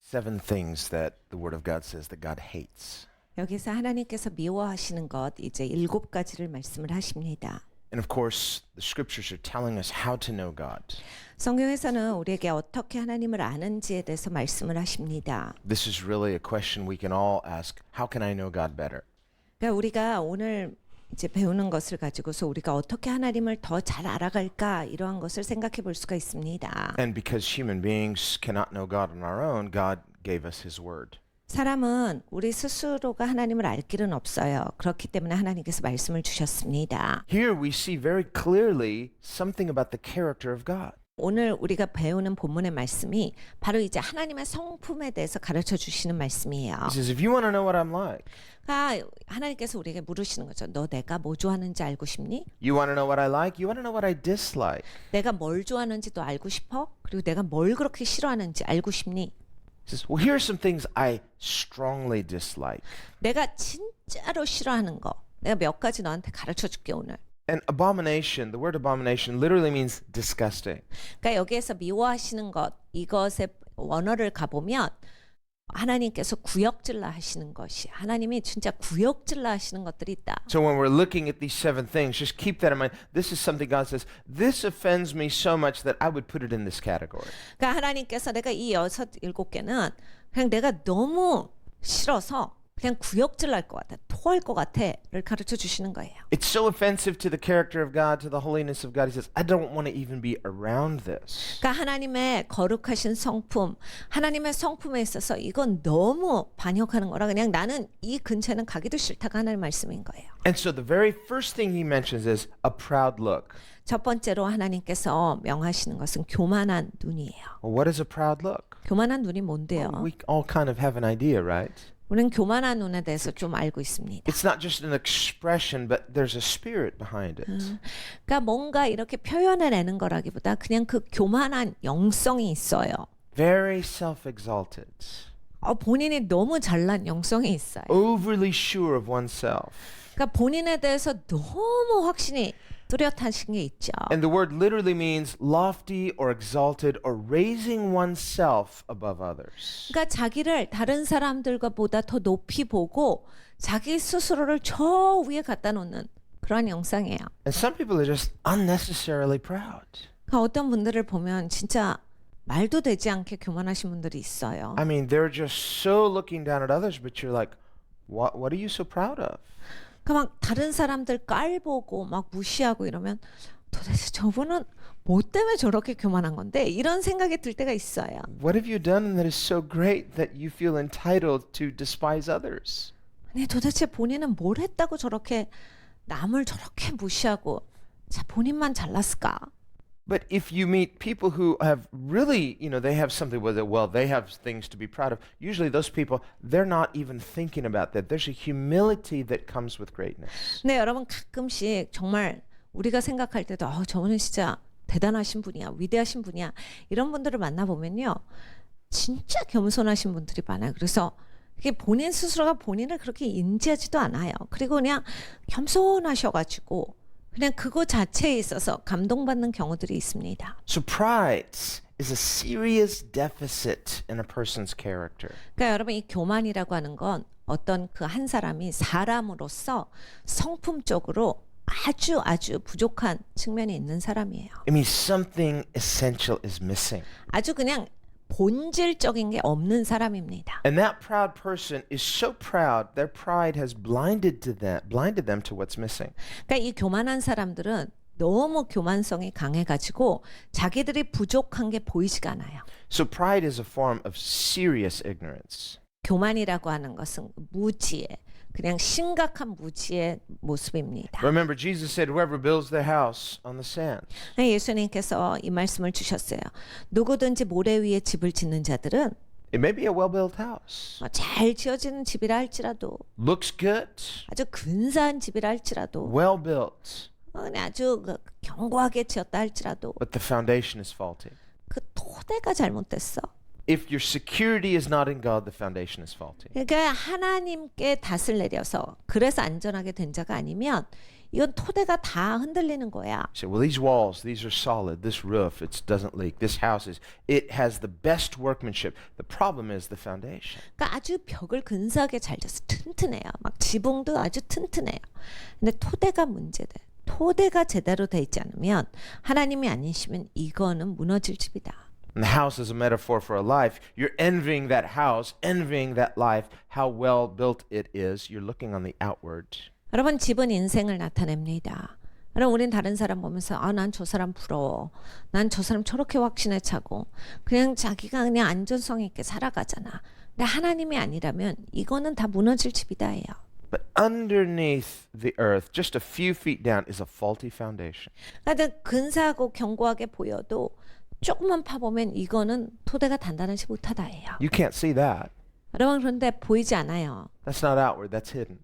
seven things that the Word of God says that God hates. 여기서 하나님께서 미워하시는 것 이제 7가지를 말씀을 하십니다. And of course, the scriptures are telling us how to know God. 성경에서는 우리에게 어떻게 하나님을 아는지에 대해서 말씀을 하십니다. This is really a question we can all ask. How can I know God better? 그러니까 우리가 오늘 이제 배우는 것을 가지고서 우리가 어떻게 하나님을 더 잘 알아갈까 이러한 것을 생각해 볼 수가 있습니다. And because human beings cannot know God on our own, God gave us His Word. 사람은 우리 스스로가 하나님을 알 길은 없어요. 그렇기 때문에 하나님께서 말씀을 주셨습니다. Here we see very clearly something about the character of God. 오늘 우리가 배우는 본문의 말씀이 바로 이제 하나님의 성품에 대해서 가르쳐 주시는 말씀이에요. He says, if you want to know what I'm like, 그러니까 하나님께서 우리에게 물으시는 거죠. 너 내가 뭐 좋아하는지 알고 싶니? you want to know what I like, you want to know what I dislike. 내가 뭘 좋아하는지도 알고 싶어? 그리고 내가 뭘 그렇게 싫어하는지 알고 싶니? He says, well, here are some things I strongly dislike. 내가 진짜로 싫어하는 거. 내가 몇 가지 너한테 가르쳐 줄게 오늘. And abomination, the word abomination literally means disgusting. 그러니까 여기에서 미워하시는 것, 이것의 원어를 가보면 하나님께서 구역질라 하시는 것이 하나님이 진짜 구역질라 하시는 것들이 있다. So when we're looking at these seven things, just keep that in mind. This is something God says, this offends me so much that I would put it in this category. 그러니까 하나님께서 내가 이 7개는 그냥 내가 너무 싫어서 그냥 구역질날 것 같아, 토할 것 같아를 가르쳐 주시는 거예요. It's so offensive to the character of God, to the holiness of God. He says, I don't want to even be around this. 그러니까 하나님의 거룩하신 성품, 하나님의 성품에 있어서 이건 너무 반역하는 거라 그냥 나는 이 근처에는 가기도 싫다가 하나님 말씀인 거예요. And so the very first thing he mentions is a proud look. 첫 번째로 하나님께서 명하시는 것은 교만한 눈이에요. Well, what is a proud look? 교만한 눈이 뭔데요? We all kind of have an idea, right? 우리는 교만한 눈에 대해서 좀 알고 있습니다. It's not just an expression, but there's a spirit behind it. 그러니까 뭔가 이렇게 표현해내는 거라기보다 그냥 그 교만한 영성이 있어요. Very self-exalted. 본인이 너무 잘난 영성이 있어요. Overly sure of oneself. 그러니까 본인에 대해서 너무 확신이 뚜렷하신 게 있죠. And the word literally means lofty or exalted or raising oneself above others. 그러니까 자기를 다른 사람들과 보다 더 높이 보고 자기 스스로를 저 위에 갖다 놓는 그런 영상이에요. And some people are just unnecessarily proud. 그러니까 어떤 분들을 보면 진짜 말도 되지 않게 교만하신 분들이 있어요. I mean, they're just so looking down at others, but you're like, what are you so proud of? 그러니까 막 다른 사람들 깔보고 막 무시하고 이러면 도대체 저분은 뭐 때문에 저렇게 교만한 건데 이런 생각이 들 때가 있어요. What have you done that is so great that you feel entitled to despise others? 아니 도대체 본인은 뭘 했다고 저렇게 남을 저렇게 무시하고 자 본인만 잘났을까? But if you meet people who have really, they have something with it, well, they have things to be proud of. Usually those people, they're not even thinking about that. There's a humility that comes with greatness. 네, 여러분 가끔씩 정말 우리가 생각할 때도 저분은 진짜 대단하신 분이야, 위대하신 분이야. 이런 분들을 만나보면요. 진짜 겸손하신 분들이 많아요. 그래서 이게 본인 스스로가 본인을 그렇게 인지하지도 않아요. 그리고 그냥 겸손하셔가지고 그냥 그거 자체에 있어서 감동받는 경우들이 있습니다. So pride is a serious deficit in a person's character. 그러니까 여러분 이 교만이라고 하는 건 어떤 그 한 사람이 사람으로서 성품적으로 아주 부족한 측면이 있는 사람이에요. It means something essential is missing. 아주 그냥 본질적인 게 없는 사람입니다. And that proud person is so proud, their pride has blinded them to what's missing. 그러니까 이 교만한 사람들은 너무 교만성이 강해가지고 자기들이 부족한 게 보이지가 않아요. So pride is a form of serious ignorance. 교만이라고 하는 것은 무지의 그냥 심각한 무지의 모습입니다. Remember, Jesus said, whoever builds their house on the sand. 예수님께서 이 말씀을 주셨어요. 누구든지 모래 위에 집을 짓는 자들은 It may be a well-built house. 잘 지어지는 집이라 할지라도 Looks good, 아주 근사한 집이라 할지라도 well-built, 그냥 아주 견고하게 지었다 할지라도 but the foundation is faulty. 그 토대가 잘못됐어. If your security is not in God, the foundation is faulty. 그러니까 하나님께 닷을 내려서 그래서 안전하게 된 자가 아니면 이건 토대가 다 흔들리는 거야. You say, well, these walls, these are solid. This roof, it doesn't leak. This house it has the best workmanship. The problem is the foundation. 그러니까 아주 벽을 근사하게 잘 져서 튼튼해요. 막 지붕도 아주 튼튼해요. 근데 토대가 문제돼. 토대가 제대로 돼 있지 않으면 하나님이 아니시면 이거는 무너질 집이다. And the house is a metaphor for a life. You're envying that house, envying that life, how well built it is. You're looking on the outward. 여러분 집은 인생을 나타냅니다. 여러분 우린 다른 사람 보면서 아, 난 저 사람 부러워. 난 저 사람 저렇게 확신에 차고 그냥 자기가 그냥 안전성 있게 살아가잖아. 근데 하나님이 아니라면 이거는 다 무너질 집이다예요. But underneath the earth, just a few feet down, is a faulty foundation. 그러니까 근사하고 견고하게 보여도 조금만 파보면 이거는 토대가 단단하지 못하다예요. You can't see that. 여러분 그런데 보이지 않아요. That's not outward, that's hidden.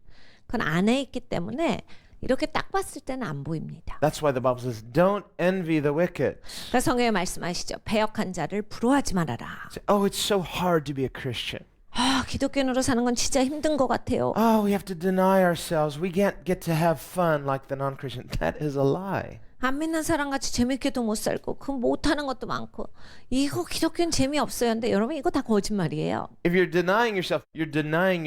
그건 안에 있기 때문에 이렇게 딱 봤을 때는 안 보입니다. That's why the Bible says, don't envy the wicked. 그러니까 성경에 말씀하시죠. 배역한 자를 부러워하지 말아라. Say, oh, it's so hard to be a Christian. 아, 기독교인으로 사는 건 진짜 힘든 것 같아요. Oh, we have to deny ourselves. We can't get to have fun like the non-Christian. That is a lie. 안 믿는 사람같이 재밌게도 못 살고 그 못하는 것도 많고 이거 기독교는 재미없어요. 근데 여러분 이거 다 거짓말이에요. If you're denying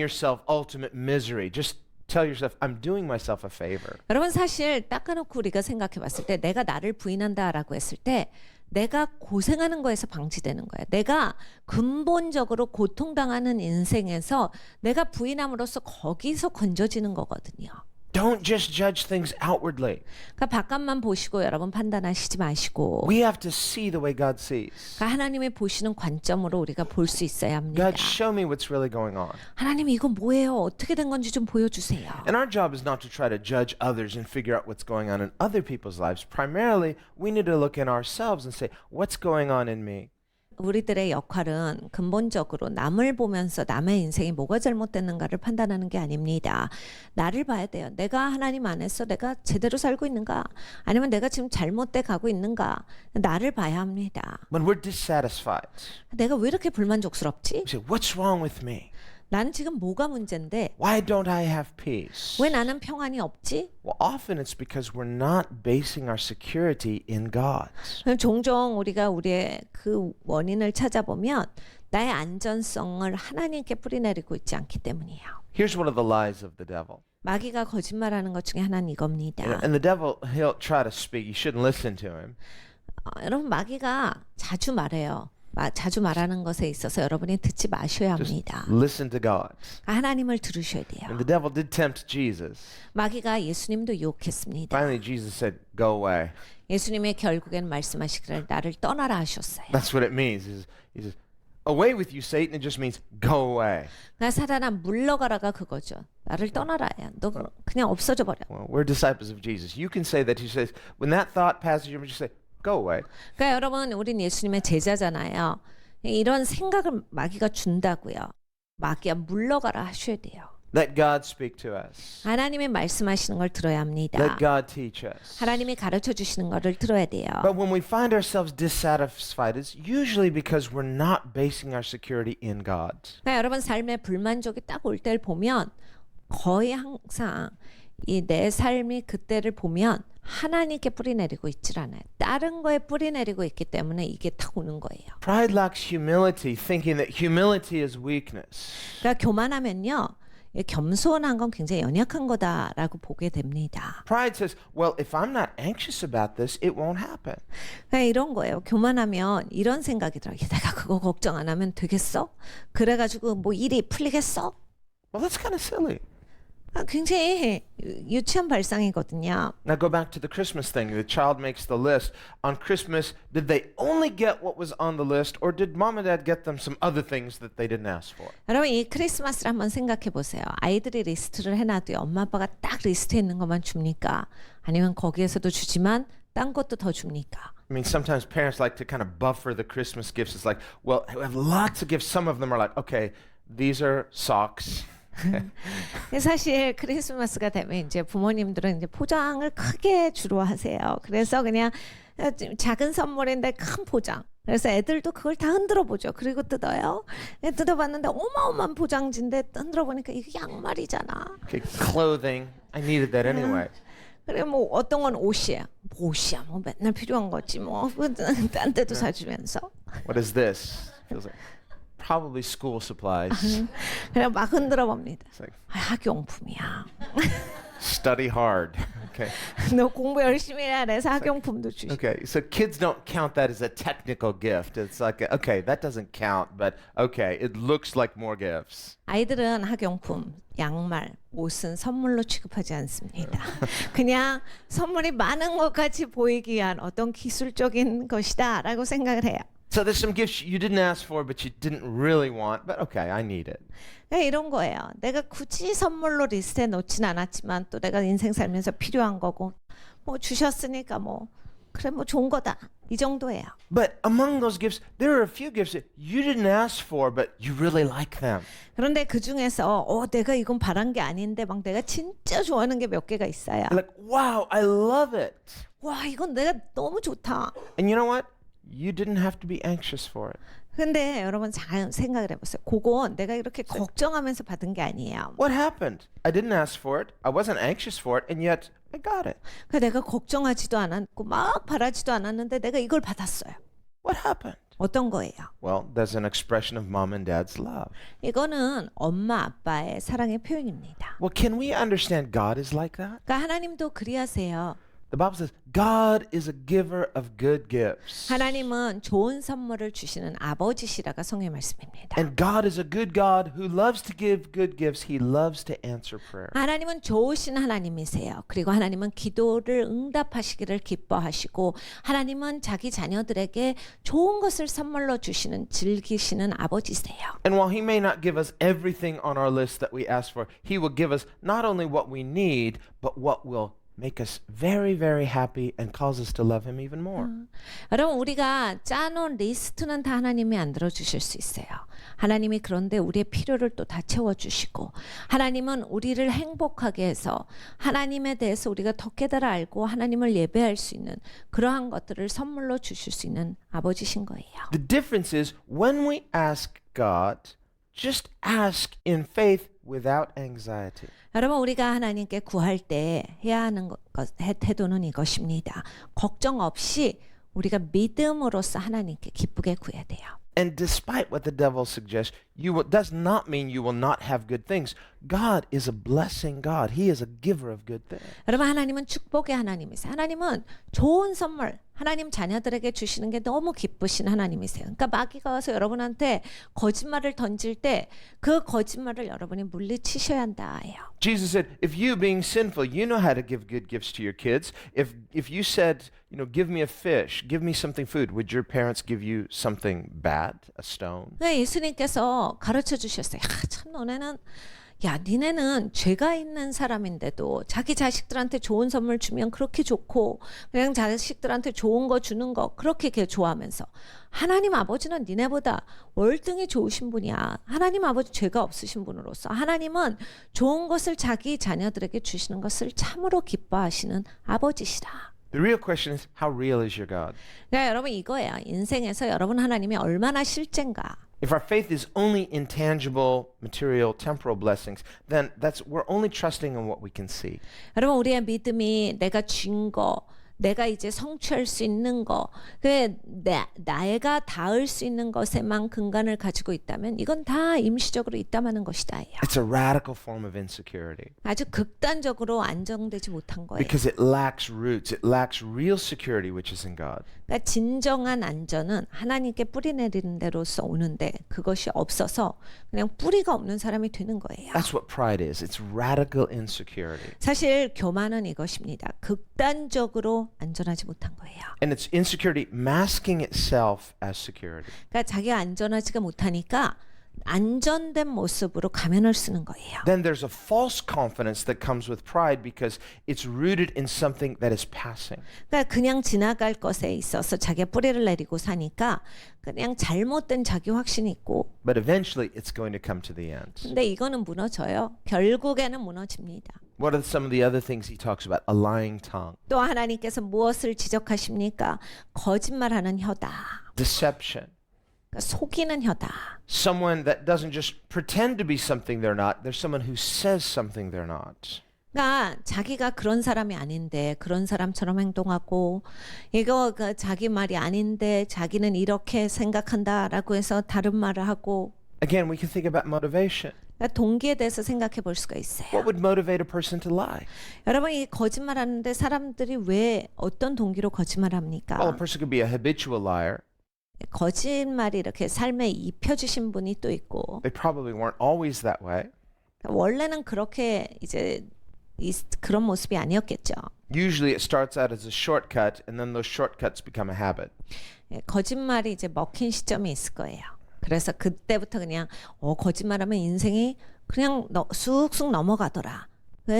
yourself ultimate misery. Just tell yourself, I'm doing myself a favor. 여러분 사실 닦아놓고 우리가 생각해 봤을 때 내가 나를 부인한다라고 했을 때 내가 고생하는 거에서 방치되는 거야. 내가 근본적으로 고통당하는 인생에서 내가 부인함으로써 거기서 건져지는 거거든요. Don't just judge things outwardly. 그러니까 바깥만 보시고 여러분 판단하시지 마시고 We have to see the way God sees. 그러니까 하나님이 보시는 관점으로 우리가 볼 수 있어야 합니다. God, show me what's really going on. 하나님 이거 뭐예요? 어떻게 된 건지 좀 보여주세요. And our job is not to try to judge others and figure out what's going on in other people's lives. Primarily, we need to look in ourselves and say, what's going on in me? 우리들의 역할은 근본적으로 남을 보면서 남의 인생이 뭐가 잘못됐는가를 판단하는 게 아닙니다. 나를 봐야 돼요. 내가 하나님 안에서 내가 제대로 살고 있는가? 아니면 내가 지금 잘못돼 가고 있는가? 나를 봐야 합니다. When we're dissatisfied, 내가 왜 이렇게 불만족스럽지? we say, what's wrong with me? 나는 지금 뭐가 문제인데 Why don't I have peace? 왜 나는 평안이 없지? Well, often it's because we're not basing our security in God. 종종 우리가 우리의 그 원인을 찾아보면 나의 안전성을 하나님께 뿌리내리고 있지 않기 때문이에요. Here's one of the lies of the devil. 마귀가 거짓말하는 것 중에 하나는 이겁니다. And the devil, he'll try to speak. You shouldn't listen to him. 여러분 마귀가 자주 말해요. 자주 말하는 것에 있어서 여러분이 듣지 마셔야 합니다. Listen to God. 하나님을 들으셔야 돼요. And the devil did tempt Jesus. 마귀가 예수님도 유혹했습니다. Finally, Jesus said, go away. 예수님의 결국에는 말씀하시기를 나를 떠나라 하셨어요. That's what it means. He says, away with you, Satan. It just means go away. 그러니까 사단아 물러가라가 그거죠. 나를 떠나라야. 너 그냥 없어져 버려. Well, we're disciples of Jesus. You can say that. He says, when that thought passes you, just say, go away. 그러니까 여러분 우린 예수님의 제자잖아요. 이런 생각을 마귀가 준다고요. 마귀야 물러가라 하셔야 돼요. Let God speak to us. 하나님이 말씀하시는 걸 들어야 합니다. Let God teach us. 하나님이 가르쳐 주시는 거를 들어야 돼요. But when we find ourselves dissatisfied, it's usually because we're not basing our security in God. 그러니까 여러분 삶에 불만족이 딱 올 때를 보면 거의 항상 이 내 삶이 그때를 보면 하나님께 뿌리내리고 있질 않아요. 다른 거에 뿌리내리고 있기 때문에 이게 탁 오는 거예요. Pride lacks humility, thinking that humility is weakness. 그러니까 교만하면요. 겸손한 건 굉장히 연약한 거다라고 보게 됩니다. Pride says, well, if I'm not anxious about this, it won't happen. 그러니까 이런 거예요. 교만하면 이런 생각이 들어요. 내가 그거 걱정 안 하면 되겠어? 그래가지고 뭐 일이 풀리겠어? Well, that's kind of silly. 굉장히 유치한 발상이거든요. Now go back to the Christmas thing. The child makes the list. On Christmas, did they only get what was on the list, or did mom and dad get them some other things that they didn't ask for? 여러분 이 크리스마스를 한번 생각해 보세요. 아이들이 리스트를 해놔도요. 엄마 아빠가 딱 리스트에 있는 것만 줍니까? 아니면 거기에서도 주지만 딴 것도 더 줍니까? I mean, sometimes parents like to kind of buffer the Christmas gifts. It's like, well, we have lots of gifts. Some of them are like, okay, these are socks. 사실 크리스마스가 되면 이제 부모님들은 이제 포장을 크게 주로 하세요. 그래서 그냥 작은 선물인데 큰 포장. 그래서 애들도 그걸 다 흔들어 보죠. 그리고 뜯어요. 뜯어봤는데 어마어마한 포장지인데 흔들어 보니까 이게 양말이잖아. Okay, clothing. I needed that anyway. 그래 뭐 어떤 건 옷이야. 뭐 옷이야. 뭐 맨날 필요한 거지 뭐. 딴 데도 사주면서. What is this? Feels like probably school supplies. 그냥 막 흔들어 봅니다. It's like 아, 학용품이야. study hard. Okay. 너 공부 열심히 해야 돼서 학용품도 주시. Okay. So kids don't count that as a technical gift. It's like, okay, that doesn't count, but okay, it looks like more gifts. 아이들은 학용품, 양말, 옷은 선물로 취급하지 않습니다. 그냥 선물이 많은 것 같이 보이기 위한 어떤 기술적인 것이다라고 생각을 해요. So there's some gifts you didn't ask for, but you didn't really want, but okay, I need it. 그러니까 이런 거예요. 내가 굳이 선물로 리스트에 놓진 않았지만 또 내가 인생 살면서 필요한 거고 뭐 주셨으니까 뭐 그래 뭐 좋은 거다 이 정도예요. But among those gifts, there are a few gifts that you didn't ask for, but you really like them. 그런데 그 중에서 내가 이건 바란 게 아닌데 막 내가 진짜 좋아하는 게 몇 개가 있어요. Like, wow, I love it. 와 이건 내가 너무 좋다. And you know what? You didn't have to be anxious for it. 근데 여러분 잘 생각을 해보세요. 그건 내가 이렇게 걱정하면서 받은 게 아니에요. What happened? I didn't ask for it. I wasn't anxious for it, and yet I got it. 그 내가 걱정하지도 않았고 막 바라지도 않았는데 내가 이걸 받았어요. What happened? 어떤 거예요? Well, there's an expression of mom and dad's love. 이거는 엄마 아빠의 사랑의 표현입니다. Well, can we understand God is like that? 그러니까 하나님도 그리하세요. The Bible says God is a giver of good gifts. 하나님은 좋은 선물을 주시는 아버지시라가 성의 말씀입니다. And God is a good God who loves to give good gifts. He loves to answer prayer. 하나님은 좋으신 하나님이세요. 그리고 하나님은 기도를 응답하시기를 기뻐하시고 하나님은 자기 자녀들에게 좋은 것을 선물로 주시는 즐기시는 아버지세요. And while He may not give us everything on our list that we ask for, He will give us not only what we need, but what will make us very, very happy and cause us to love Him even more. 여러분 우리가 짜놓은 리스트는 다 하나님이 안 들어주실 수 있어요. 하나님이 그런데 우리의 필요를 또 다 채워주시고 하나님은 우리를 행복하게 해서 하나님에 대해서 우리가 더 깨달아 알고 하나님을 예배할 수 있는 그러한 것들을 선물로 주실 수 있는 아버지신 거예요. The difference is when we ask God, just ask in faith without anxiety. 여러분 우리가 하나님께 구할 때 해야 하는 태도는 이것입니다. 걱정 없이 우리가 믿음으로써 하나님께 기쁘게 구해야 돼요. And despite what the devil suggests, does not mean you will not have good things. God is a blessing God. He is a giver of good things. 여러분 하나님은 축복의 하나님이세요. 하나님은 좋은 선물 하나님 자녀들에게 주시는 게 너무 기쁘신 하나님이세요. 그러니까 마귀가 와서 여러분한테 거짓말을 던질 때 그 거짓말을 여러분이 물리치셔야 한다예요. Jesus said, if you being sinful, you know how to give good gifts to your kids. If you said, give me a fish, give me something food, would your parents give you something bad, a stone? 네, 예수님께서 가르쳐 주셨어요. 참 너네는 니네는 죄가 있는 사람인데도 자기 자식들한테 좋은 선물 주면 그렇게 좋고 그냥 자식들한테 좋은 거 주는 거 그렇게 좋아하면서 하나님 아버지는 니네보다 월등히 좋으신 분이야. 하나님 아버지 죄가 없으신 분으로서 하나님은 좋은 것을 자기 자녀들에게 주시는 것을 참으로 기뻐하시는 아버지시다. The real question is, how real is your God? 그러니까 여러분 이거예요. 인생에서 여러분 하나님이 얼마나 실제인가. If our faith is only intangible, material, temporal blessings, then we're only trusting in what we can see. 여러분 우리의 믿음이 내가 쥔 거, 내가 이제 성취할 수 있는 거, 내가 닿을 수 있는 것에만 근간을 가지고 있다면 이건 다 임시적으로 있다마는 것이다. It's a radical form of insecurity. 아주 극단적으로 안정되지 못한 거예요. Because it lacks roots. It lacks real security, which is in God. 그러니까 진정한 안전은 하나님께 뿌리 내리는 데로서 오는데 그것이 없어서 그냥 뿌리가 없는 사람이 되는 거예요. That's what pride is. It's radical insecurity. 사실 교만은 이것입니다. 극단적으로 안전하지 못한 거예요. And it's insecurity masking itself as security. 그러니까 자기가 안전하지가 못하니까 안전된 모습으로 가면을 쓰는 거예요. Then there's a false confidence that comes with pride because it's rooted in something that is passing. 그러니까 그냥 지나갈 것에 있어서 자기가 뿌리를 내리고 사니까 그냥 잘못된 자기 확신이 있고 But eventually it's going to come to the end. 근데 이거는 무너져요. 결국에는 무너집니다. What are some of the other things he talks about? A lying tongue, 또 하나님께서 무엇을 지적하십니까? 거짓말하는 혀다. deception, 그러니까 속이는 혀다. someone that doesn't just pretend to be something they're not. There's someone who says something they're not. 그러니까 자기가 그런 사람이 아닌데 그런 사람처럼 행동하고 이거 자기 말이 아닌데 자기는 이렇게 생각한다라고 해서 다른 말을 하고 Again, we can think about motivation. 그러니까 동기에 대해서 생각해 볼 수가 있어요. What would motivate a person to lie? 여러분 이 거짓말하는데 사람들이 왜 어떤 동기로 Well, a 거짓말합니까? person could be a habitual liar. 거짓말이 이렇게 삶에 입혀주신 분이 또 있고 They probably weren't always that way. 원래는 그렇게 이제 그런 모습이 아니었겠죠. Usually it starts out as a shortcut and then those shortcuts become a habit. 거짓말이 이제 먹힌 시점이 있을 거예요. 그래서 그때부터 그냥 거짓말하면 인생이 그냥 쑥쑥 넘어가더라.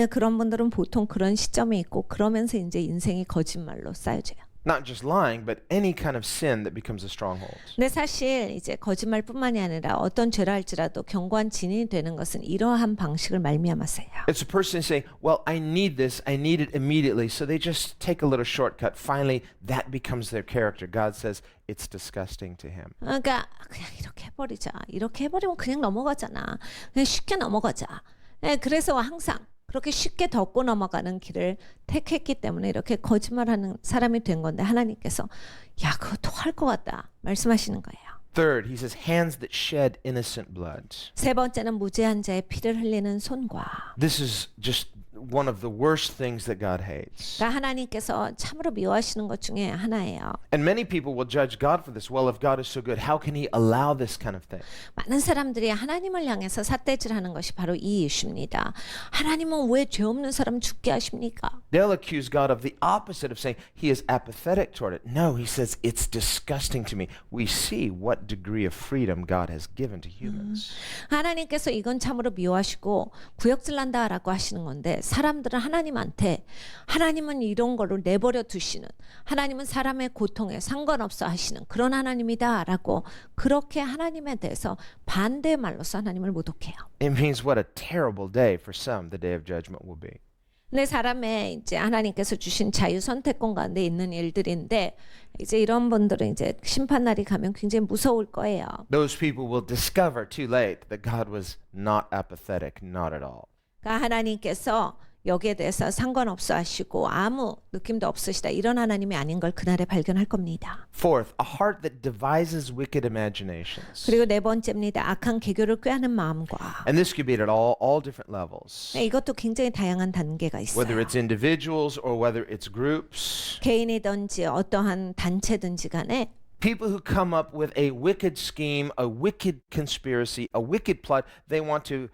그런 분들은 보통 그런 시점이 있고 그러면서 이제 인생이 거짓말로 쌓여져요. Not just lying, but any kind of sin that becomes a stronghold. 근데 사실 이제 거짓말뿐만이 아니라 어떤 죄라 할지라도 견고한 진인이 되는 것은 이러한 방식을 말미암아서요. It's a person saying, well, I need this, I need it immediately, so they just take a little shortcut. Finally, that becomes their character. God says it's disgusting to him. 그러니까 그냥 이렇게 해버리자. 이렇게 해버리면 그냥 넘어가잖아. 그냥 쉽게 넘어가자. 그래서 항상 그렇게 쉽게 덮고 넘어가는 길을 택했기 때문에 이렇게 거짓말하는 사람이 된 건데 하나님께서 야 그거 토할 것 같다 말씀하시는 거예요. Third, he says, hands that shed innocent blood. 세 번째는 무죄한 자의 피를 흘리는 손과 This is just one of the worst things that God hates. 그러니까 하나님께서 참으로 미워하시는 것 중에 하나예요. And many people will judge God for this. Well, if God is so good, how can he allow this kind of thing? 많은 사람들이 하나님을 향해서 삿대질하는 것이 바로 이 이슈입니다. 하나님은 왜 죄 없는 사람 죽게 하십니까? They'll accuse God of the opposite of saying he is apathetic toward it. No, he says it's disgusting to me. We see what degree of freedom God has given to humans. 하나님께서 이건 참으로 미워하시고 구역질난다라고 하시는 건데 사람들은 하나님한테 하나님은 이런 거를 내버려 두시는 하나님은 사람의 고통에 상관없어 하시는 그런 하나님이다라고 그렇게 하나님에 대해서 반대의 말로서 하나님을 모독해요. It means what a terrible day for some the day of judgment will be. 근데 사람의 이제 하나님께서 주신 자유 선택권 가운데 있는 일들인데 이제 이런 분들은 이제 심판날이 가면 굉장히 무서울 거예요. Those people will discover too late that God was not apathetic, not at all. 그러니까 하나님께서 여기에 대해서 상관없어 하시고 아무 느낌도 없으시다. 이런 하나님이 아닌 걸 그날에 발견할 겁니다. Fourth, a heart that devises wicked imaginations. 그리고 네 번째입니다. 악한 계교를 꾀하는 마음과 And this could be at all different levels. 이것도 굉장히 다양한 단계가 있어요. Whether it's individuals or whether it's groups. 개인이든지 어떠한 단체든지 간에 People who come up with a wicked scheme, a wicked conspiracy, a wicked plot, they want to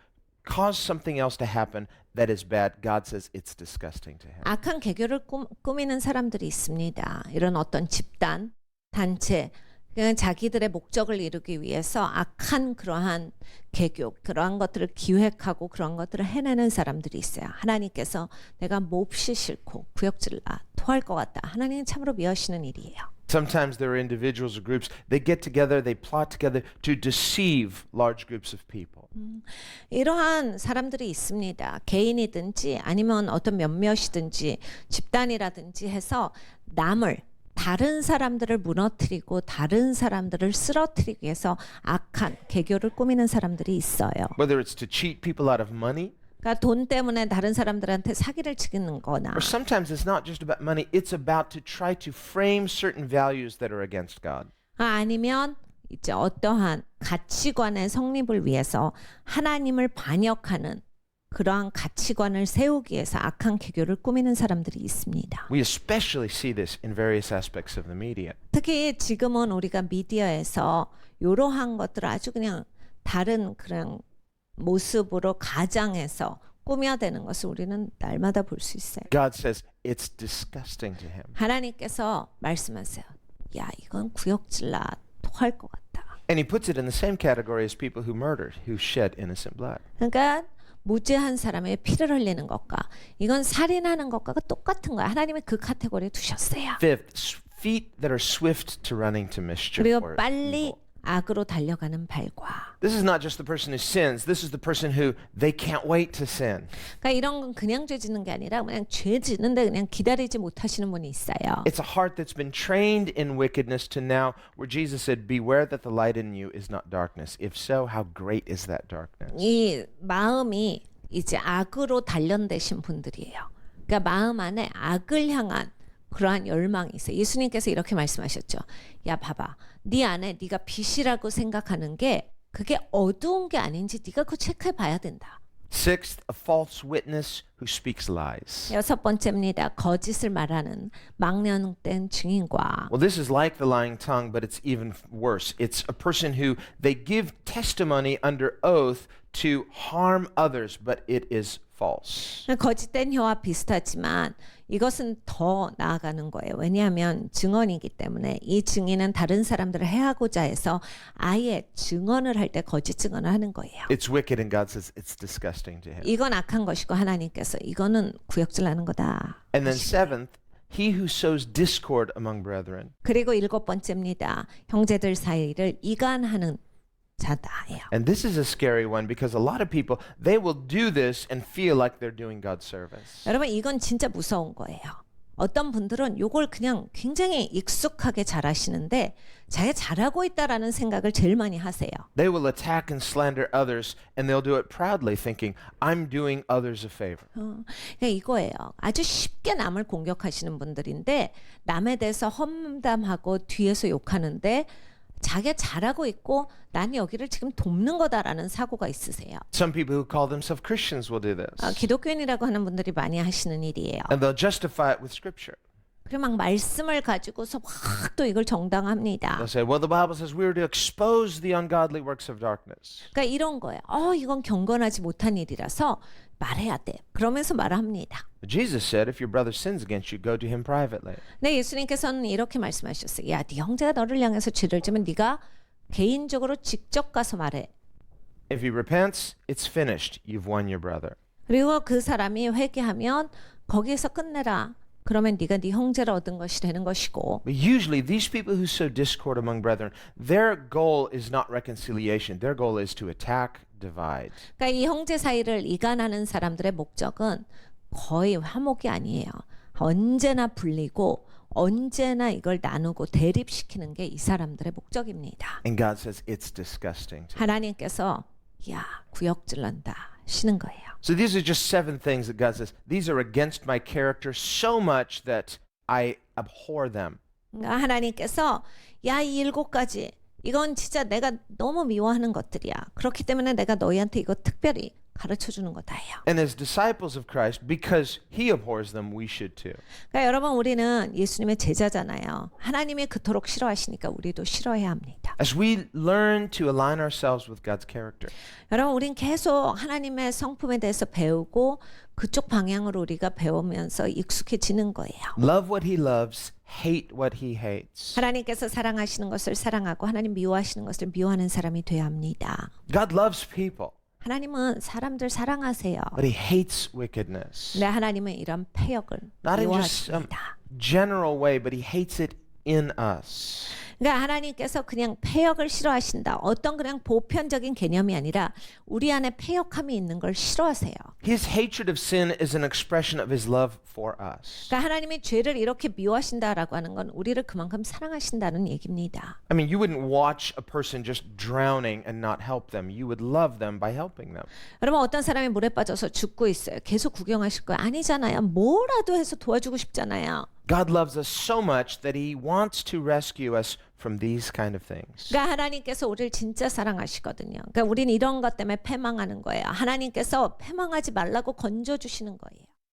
cause something else to happen that is bad. God says it's disgusting to him. 악한 계교를 꾸미는 사람들이 있습니다. 이런 어떤 집단, 단체, 그냥 자기들의 목적을 이루기 위해서 악한 그러한 계교, 그러한 것들을 기획하고 그런 것들을 해내는 사람들이 있어요. 하나님께서 내가 몹시 싫고 구역질나 토할 것 같다. 하나님은 참으로 미워하시는 일이에요. Sometimes there are individuals or groups, they get together, they plot together to deceive large groups of people. 이러한 사람들이 있습니다. 개인이든지 아니면 어떤 몇몇이든지 집단이라든지 해서 다른 사람들을 무너뜨리고 다른 사람들을 쓰러뜨리기 위해서 악한 계교를 꾸미는 사람들이 있어요. Whether it's to cheat people out of money, 그러니까 돈 때문에 다른 사람들한테 사기를 치는 거나 or sometimes it's not just about money, it's about to try to frame certain values that are against God. 아니면 이제 어떠한 가치관의 성립을 위해서 하나님을 반역하는 그러한 가치관을 세우기 위해서 악한 계교를 꾸미는 사람들이 있습니다. We especially see this in various aspects of the media. 특히 지금은 우리가 미디어에서 이러한 것들을 아주 그냥 다른 그냥 모습으로 가장해서 꾸며대는 것을 우리는 날마다 볼 수 있어요. God says it's disgusting to him. 하나님께서 말씀하세요. 야, 이건 구역질나 토할 것 같다. And he puts it in the same category as people who murdered, who shed innocent blood. 그러니까 무죄한 사람의 피를 흘리는 것과 이건 살인하는 것과 똑같은 거야. 하나님이 그 카테고리에 두셨어요. Fifth, feet that are swift to running to mischief 그리고 or 빨리 evil. 악으로 달려가는 발과. This is not just the person who sins. This is the person who they can't wait to sin. 그러니까 이런 건 그냥 죄 짓는 게 아니라 그냥 죄 짓는데 그냥 기다리지 못하시는 분이 있어요. It's a heart that's been trained in wickedness to now where Jesus said, beware that the light in you is not darkness. If so, how great is that darkness? 이 마음이 이제 악으로 단련되신 분들이에요. 그러니까 마음 안에 악을 향한 그러한 열망이 있어요. 예수님께서 이렇게 말씀하셨죠. 야 봐봐. 네 안에 네가 빛이라고 생각하는 게 그게 어두운 게 아닌지 네가 그거 체크해 봐야 된다. Sixth, a false witness who speaks lies. 여섯 번째입니다. 거짓을 말하는 망령된 증인과 Well, this is like the lying tongue, but it's even worse. It's a person who they give testimony under oath to harm others, but it is false. 거짓된 혀와 비슷하지만 이것은 더 나아가는 거예요. 왜냐하면 증언이기 때문에 이 증인은 다른 사람들을 해하고자 해서 아예 증언을 할 때 거짓 증언을 하는 거예요. It's wicked, and God says it's disgusting to him. 이건 악한 것이고 하나님께서 이거는 구역질하는 거다. And then seventh, he who sows discord among brethren. 그리고 일곱 번째입니다. 형제들 사이를 이간하는 자다예요. And this is a scary one because a lot of people, they will do this and feel like they're doing God's service. 여러분 이건 진짜 무서운 거예요. 어떤 분들은 요걸 그냥 굉장히 익숙하게 잘하시는데 자기가 잘하고 있다라는 생각을 제일 많이 하세요. They will attack and slander others, and they'll do it proudly, thinking, I'm doing others a favor. 그러니까 이거예요. 아주 쉽게 남을 공격하시는 분들인데 남에 대해서 험담하고 뒤에서 욕하는데 자기가 잘하고 있고 난 여기를 지금 돕는 거다라는 사고가 있으세요. Some people who call themselves Christians will do this. 기독교인이라고 하는 분들이 많이 하시는 일이에요. And they'll justify it with scripture. 그리고 막 말씀을 가지고서 확 또 이걸 정당합니다. They'll say, well, the Bible says we are to expose the ungodly works of darkness. 그러니까 이런 거예요. 이건 경건하지 못한 일이라서 말해야 돼. 그러면서 말합니다. Jesus said, if your brother sins against you, go to him privately. 네, 예수님께서는 이렇게 말씀하셨어요. 야, 네 형제가 너를 향해서 죄를 지면 네가 개인적으로 직접 가서 말해. If he repents, it's finished. You've won your brother. 그리고 그 사람이 회개하면 거기에서 끝내라. 그러면 네가 네 형제를 얻은 것이 되는 것이고. But usually, these people who sow discord among brethren, their goal is not reconciliation. Their goal is to attack, divide. 그러니까 이 형제 사이를 이간하는 사람들의 목적은 거의 화목이 아니에요. 언제나 불리고 언제나 이걸 나누고 대립시키는 게 이 사람들의 목적입니다. And God says it's disgusting. 하나님께서 야 구역질난다 하시는 거예요. So these are just 7 things that God says, these are against my character so much that I abhor them. 그러니까 하나님께서 야 이 7가지 이건 진짜 내가 너무 미워하는 것들이야. 그렇기 때문에 내가 너희한테 이거 특별히 가르쳐 주는 거다예요. And as disciples of Christ, because he abhors them, we should too. 그러니까 여러분 우리는 예수님의 제자잖아요. 하나님이 그토록 싫어하시니까 우리도 싫어해야 합니다. As we learn to align ourselves with God's character, 여러분 우린 계속 하나님의 성품에 대해서 배우고 그쪽 방향으로 우리가 배우면서 익숙해지는 거예요. love what he loves, hate what he hates. 하나님께서 사랑하시는 것을 사랑하고 하나님 미워하시는 것을 미워하는 사람이 돼야 합니다. God loves people, 하나님은 사람들 사랑하세요. but he hates wickedness. 네, 하나님은 이런 패역을 Not in just some 미워하십니다. general way, but he hates it in us. 그러니까 하나님께서 그냥 패역을 싫어하신다. 어떤 그냥 보편적인 개념이 아니라 우리 안에 패역함이 있는 걸 싫어하세요. His hatred of sin is an expression of his love for us. 그러니까 하나님이 죄를 이렇게 미워하신다라고 하는 건 우리를 그만큼 사랑하신다는 얘기입니다. I mean, you wouldn't watch a person just drowning and not help them. You would love them by helping them. 여러분 어떤 사람이 물에 빠져서 죽고 있어요. 계속 구경하실 거예요. 아니잖아요. 뭐라도 해서 도와주고 싶잖아요. God loves us so much that he wants to rescue us from these kind of things. 그러니까 하나님께서 우리를 진짜 사랑하시거든요. 그러니까 우리는 이런 것 때문에 패망하는 거예요. 하나님께서 패망하지 말라고 건져주시는 거예요.